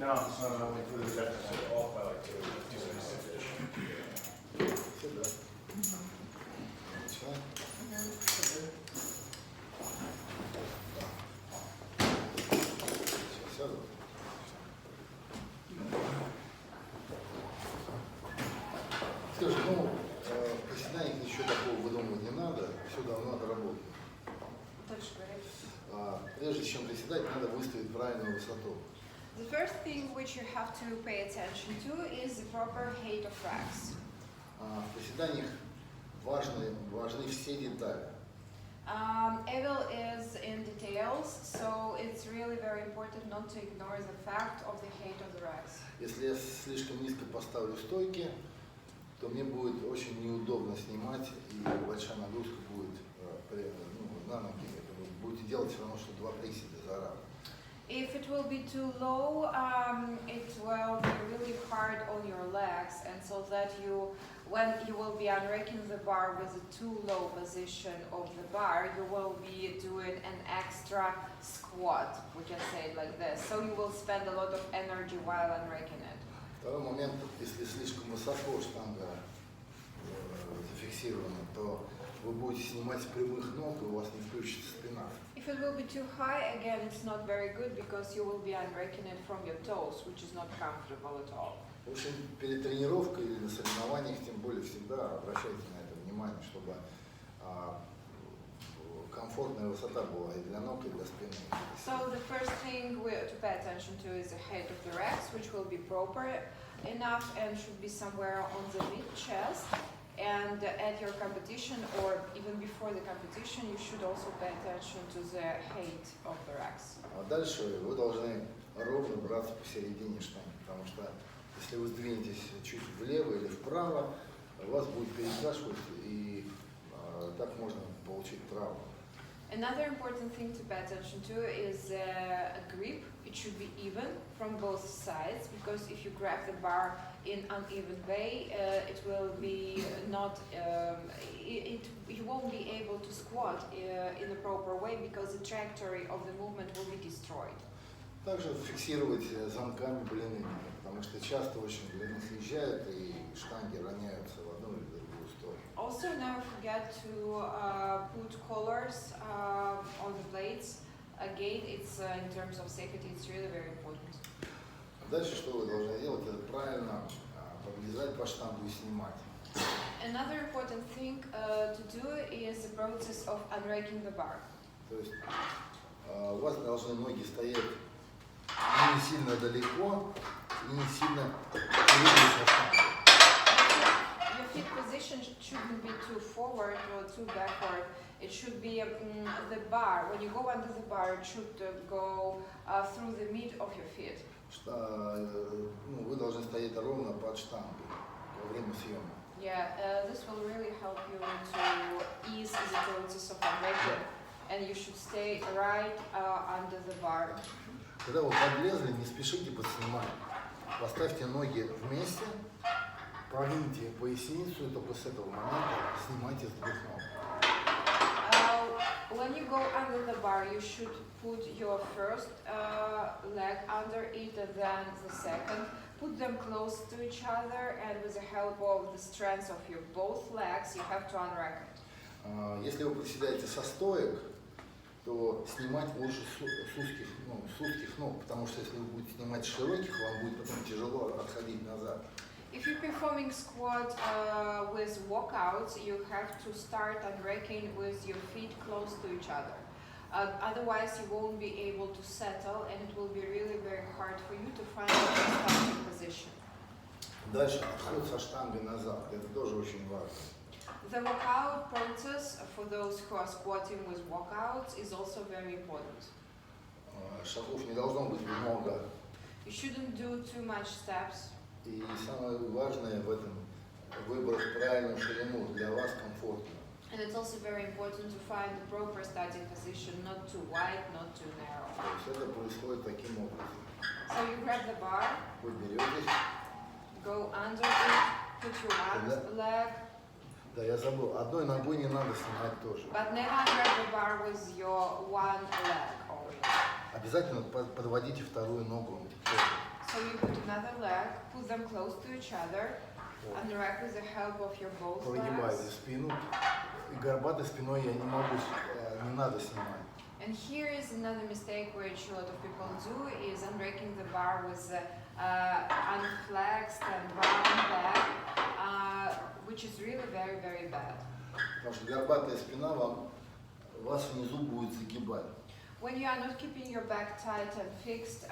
No, it's not only for the definition. Off by like 2. Сюда. Все. Сейчас сяду. Скажи, ну, приседаний ничего такого выдумывать не надо, все давно отработано. Прежде чем приседать, надо выставить правильную высоту. The first thing which you have to pay attention to is the proper height of racks. В приседаниях важны все детали. Evil is in details, so it's really very important not to ignore the fact of the height of the racks. Если я слишком низко поставлю стойки, то мне будет очень неудобно снимать, и большая нагрузка будет на ноги. Вы будете делать все равно, что 2 приседа за раз. If it will be too low, it will be really hard on your legs, and so that when you will be unracking the bar with a too low position of the bar, you will be doing an extra squat, we can say it like this. So you will spend a lot of energy while unracking it. Второй момент, если слишком высоко штанга зафиксирована, то вы будете снимать с прямых ног, и у вас не включится спина. If it will be too high, again, it's not very good because you will be unracking it from your toes, which is not comfortable at all. В общем, перед тренировкой или на соревнованиях, тем более, всегда обращайте на это внимание, чтобы комфортная высота была и для ног, и для спины. So the first thing to pay attention to is the height of the racks, which will be proper enough and should be somewhere on the mid-chest. And at your competition, or even before the competition, you should also pay attention to the height of the racks. А дальше вы должны ровно браться посередине штанги, потому что если вы сдвинетесь чуть влево или вправо, вас будет перекашивать, и так можно получить травму. Another important thing to pay attention to is a grip. It should be even from both sides, because if you grab the bar in uneven way, it will be not. You won't be able to squat in a proper way because the trajectory of the movement will be destroyed. Также фиксировать замками блины, потому что часто очень блины съезжают и штанги роняются в одну или другую сторону. Also, never forget to put collars on the blades. Again, it's in terms of safety, it's really very important. Дальше что вы должны делать? Это правильно подлезать по штангу и снимать. Another important thing to do is the process of unraking the bar. То есть у вас должны ноги стоять не сильно далеко и не сильно впереди со штангой. Your feet position shouldn't be too forward or too backward. It should be the bar. When you go under the bar, it should go through the mid of your feet. Вы должны стоять ровно под штангой во время съема. Yeah, this will really help you to ease the process of unraking, and you should stay right under the bar. Когда вы подлезли, не спешите подснимать. Поставьте ноги вместе, прогните поясницу, и только с этого момента снимайте с двух ног. When you go under the bar, you should put your first leg under it and then the second. Put them close to each other, and with the help of the strength of your both legs, you have to unrack it. Если вы приседаете со стоек, то снимать лучше с узких ног, потому что если вы будете снимать с широких, вам будет потом тяжело отходить назад. If you're performing squat with walkouts, you have to start unracking with your feet close to each other. Otherwise, you won't be able to settle, and it will be really very hard for you to find a starting position. Дальше отход со штангой назад, это тоже очень важно. The walkout process for those who are squatting with walkouts is also very important. Шагов не должно быть много. You shouldn't do too much steps. И самое важное в этом выбрать правильную ширину для вас комфортно. And it's also very important to find the proper starting position, not too wide, not too narrow. То есть это происходит таким образом. So you grab the bar, Вы беретесь. go under it, put your one leg. Да, я забыл. Одной ногой не надо снимать тоже. But never grab the bar with your one leg only. Обязательно подводите вторую ногу тоже. So you put another leg, put them close to each other, and rack with the help of your both Прогибайте legs. спину. И горбатой спиной я не могу, не надо снимать. And here is another mistake which a lot of people do is unbreaking the bar with unflexed and round leg, which is really very, very bad. Потому что горбатая спина вас внизу будет загибать. When you are not keeping your back tight and fixed,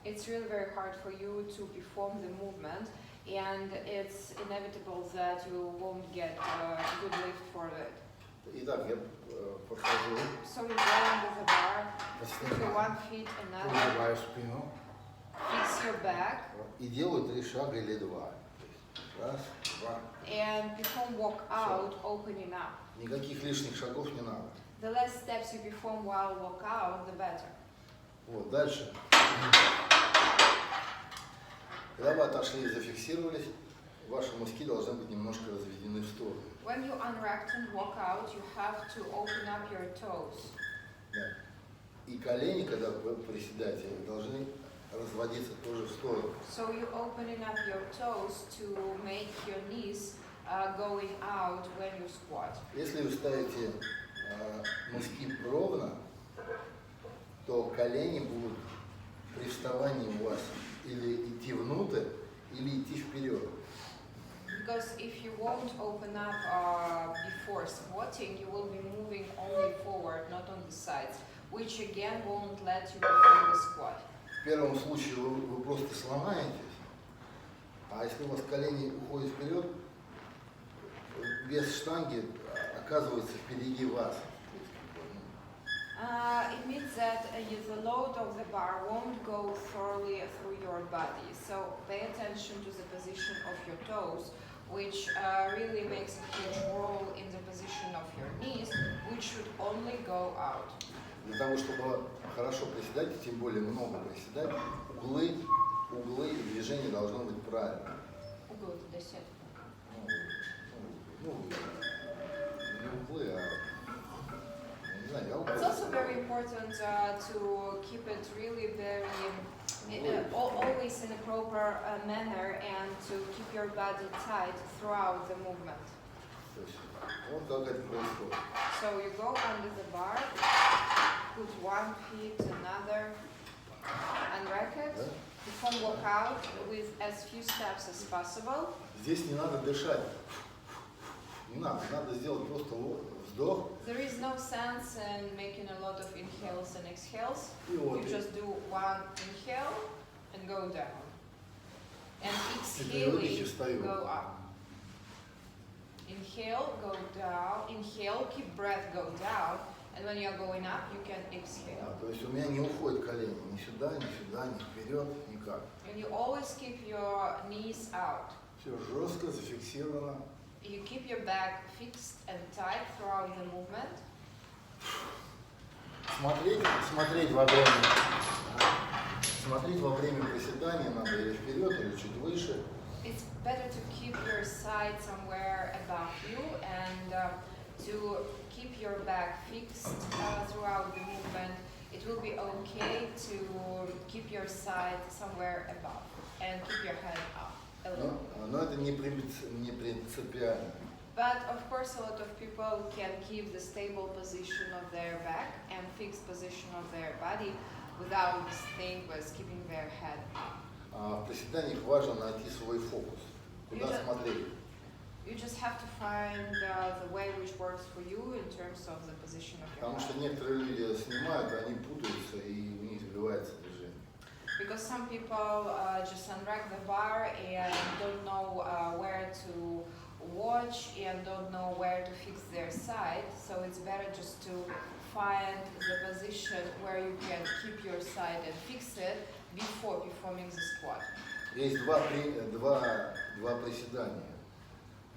it's really very hard for you to perform the movement, and it's inevitable that you won't get a good lift for it. Итак, я подхожу, So you go under the bar, put your one feet another, прогибаю спину fix your back, и делаю 3 шага или 2. Раз, два. and perform walk out, opening up. Никаких лишних шагов не надо. The less steps you perform while walk out, the better. Вот, дальше. Когда вы отошли и зафиксировались, ваши мозги должны быть немножко разведены в сторону. When you unracked and walk out, you have to open up your toes. Да. И колени, когда вы приседаете, должны разводиться тоже в сторону. So you opening up your toes to make your knees going out when you squat. Если вы ставите мозги ровно, то колени будут при вставании у вас или идти внутрь, или идти вперед. Because if you won't open up before squatting, you will be moving only forward, not on the sides, which again won't let you perform the squat. В первом случае вы просто сломаетесь, а если у вас колени уходят вперед, вес штанги оказывается впереди вас. It means that the load of the bar won't go thoroughly through your body. So pay attention to the position of your toes, which really makes a huge role in the position of your knees, which should only go out. Для того, чтобы хорошо приседать, и тем более много приседать, углы движения должны быть правильными. Угол туда сядь. Не углы, а не знаю, я It's also very important to keep it really very, always in a proper manner and to keep your body tight throughout the movement. То есть, вот как это происходит. So you go under the bar, put one feet, another, unrack it, Да? perform walk out with as few steps as possible. Здесь не надо дышать. Не надо сделать просто вздох. There is no sense in making a lot of inhales and exhales. И вот. You just do one inhale and go down. And выдохе встаю. exhaling, go up. Inhale, go down. Inhale, keep breath, go down. And when you're going up, you can exhale. То есть у меня не уходят колени ни сюда, ни вперед, никак. And you always keep your knees out. Все жестко, зафиксировано. You keep your back fixed and tight throughout the movement. Смотреть во время приседания надо или вперед, или чуть выше. It's better to keep your side somewhere above you and to keep your back fixed throughout the movement. It will be okay to keep your side somewhere above and keep your head up a little. Но это не принципиально. But of course, a lot of people can keep the stable position of their back and fixed position of their body without this thing with keeping their head up. В приседаниях важно найти свой фокус. Куда смотреть? You just have to find the way which works for you in terms of the position of your Потому что head. некоторые люди снимают, они путаются и у них сбивается движение. Because some people just unrack the bar and don't know where to watch and don't know where to fix their side. So it's better just to find the position where you can keep your side and fix it before performing the squat. Есть два приседания.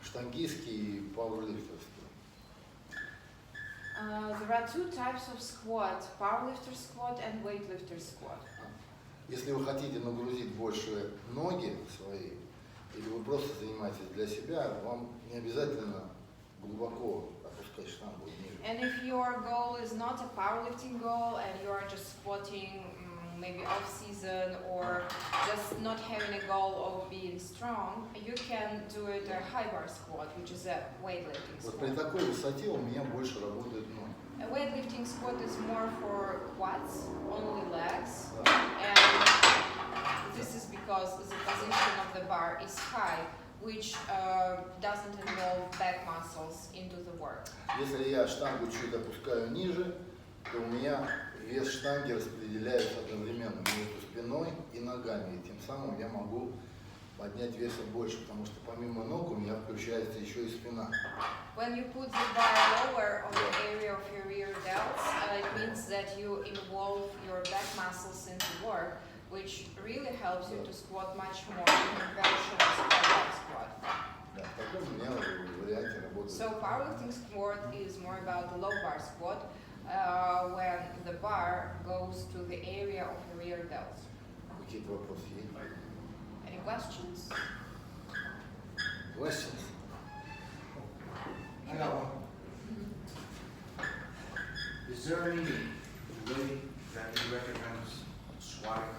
Штангистский и пауэрлифтерский. There are two types of squat, powerlifter squat and weightlifter squat. Если вы хотите нагрузить больше ноги свои, или вы просто занимаетесь для себя, вам не обязательно глубоко опускать штангу ниже. And if your goal is not a powerlifting goal and you are just squatting maybe off season or just not having a goal of being strong, you can do it a high bar squat, which is a weightlifting Вот при squat. такой высоте у меня больше работают ноги. A weightlifting squat is more for quads, only legs, Да. and this is because the position of the bar is high, which doesn't involve back muscles into the work. Если я штангу чуть опускаю ниже, то у меня вес штанги распределяется одновременно между спиной и ногами. И тем самым я могу поднять веса больше, потому что помимо ног у меня включается еще и спина. When you put the bar lower on the area of your rear delts, it means that you involve your back muscles into work, which really helps you to squat much more in conventional squat squat. Да, в таком у меня варианте работает. So powerlifting squat is more about the low bar squat, when the bar goes to the area of the rear delts. Какие-то вопросы есть? Any questions? Questions? I got one. Is there any way that you recommend squatting